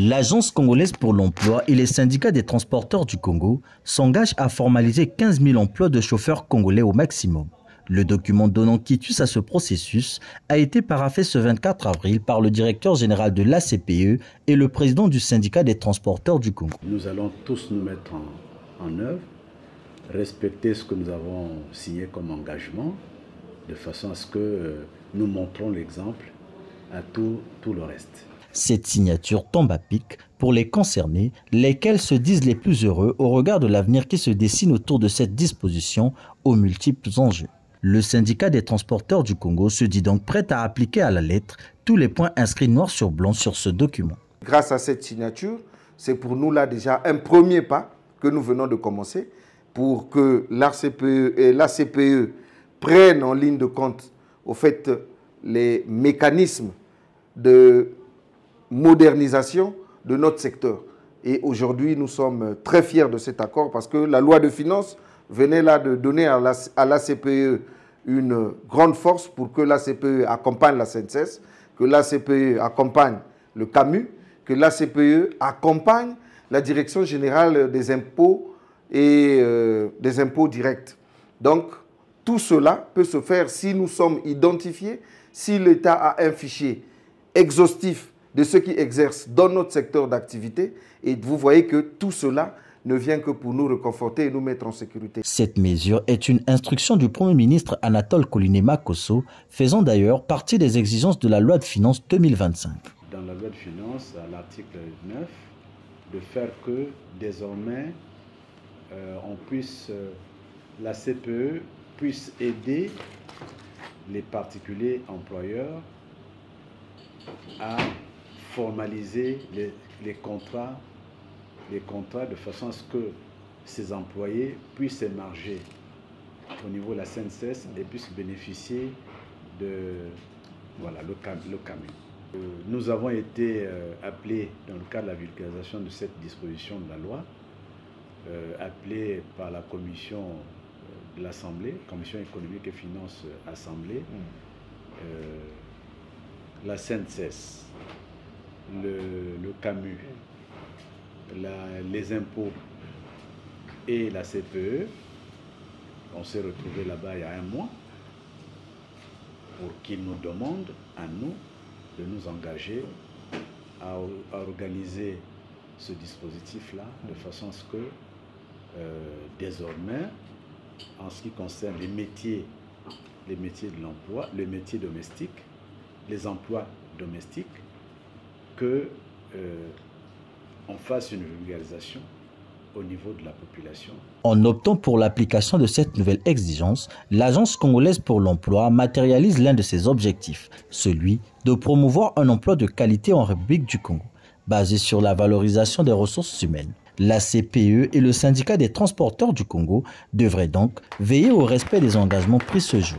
L'Agence congolaise pour l'emploi et les syndicats des transporteurs du Congo s'engagent à formaliser 15 000 emplois de chauffeurs congolais au maximum. Le document donnant quitus à ce processus a été paraphé ce 24 avril par le directeur général de l'ACPE et le président du syndicat des transporteurs du Congo. Nous allons tous nous mettre en œuvre, respecter ce que nous avons signé comme engagement, de façon à ce que nous montrons l'exemple à tout le reste. Cette signature tombe à pic pour les concernés, lesquels se disent les plus heureux au regard de l'avenir qui se dessine autour de cette disposition aux multiples enjeux. Le syndicat des transporteurs du Congo se dit donc prêt à appliquer à la lettre tous les points inscrits noir sur blanc sur ce document. Grâce à cette signature, c'est pour nous là déjà un premier pas que nous venons de commencer pour que l'ACPE et l'ACPE prennent en ligne de compte au fait les mécanismes de modernisation de notre secteur. Et aujourd'hui, nous sommes très fiers de cet accord parce que la loi de finances venait là de donner à l'ACPE une grande force pour que l'ACPE accompagne la SNCS, que l'ACPE accompagne le CAMU, que l'ACPE accompagne la Direction générale des impôts et des impôts directs. Donc, tout cela peut se faire si nous sommes identifiés, si l'État a un fichier exhaustif de ceux qui exercent dans notre secteur d'activité. Et vous voyez que tout cela ne vient que pour nous réconforter et nous mettre en sécurité. Cette mesure est une instruction du Premier ministre Anatole Koliné-Makosso, faisant d'ailleurs partie des exigences de la loi de finances 2025. Dans la loi de finances, à l'article 9, de faire que désormais, la CPE puisse aider les particuliers employeurs à formaliser les contrats de façon à ce que ces employés puissent émarger au niveau de la SNCS et puissent bénéficier de le CAMU. Nous avons été appelés dans le cadre de la vulgarisation de cette disposition de la loi, appelés par la commission de l'Assemblée, Commission économique et finances Assemblée, la SNCS, le CAMU, les impôts et la CPE. On s'est retrouvés là-bas il y a un mois pour qu'ils nous demandent à nous de nous engager à organiser ce dispositif-là de façon à ce que désormais, en ce qui concerne les métiers de l'emploi, les métiers domestiques, les emplois domestiques, que on fasse une vulgarisation au niveau de la population. En optant pour l'application de cette nouvelle exigence, l'Agence congolaise pour l'emploi matérialise l'un de ses objectifs, celui de promouvoir un emploi de qualité en République du Congo, basé sur la valorisation des ressources humaines. La CPE et le syndicat des transporteurs du Congo devraient donc veiller au respect des engagements pris ce jour.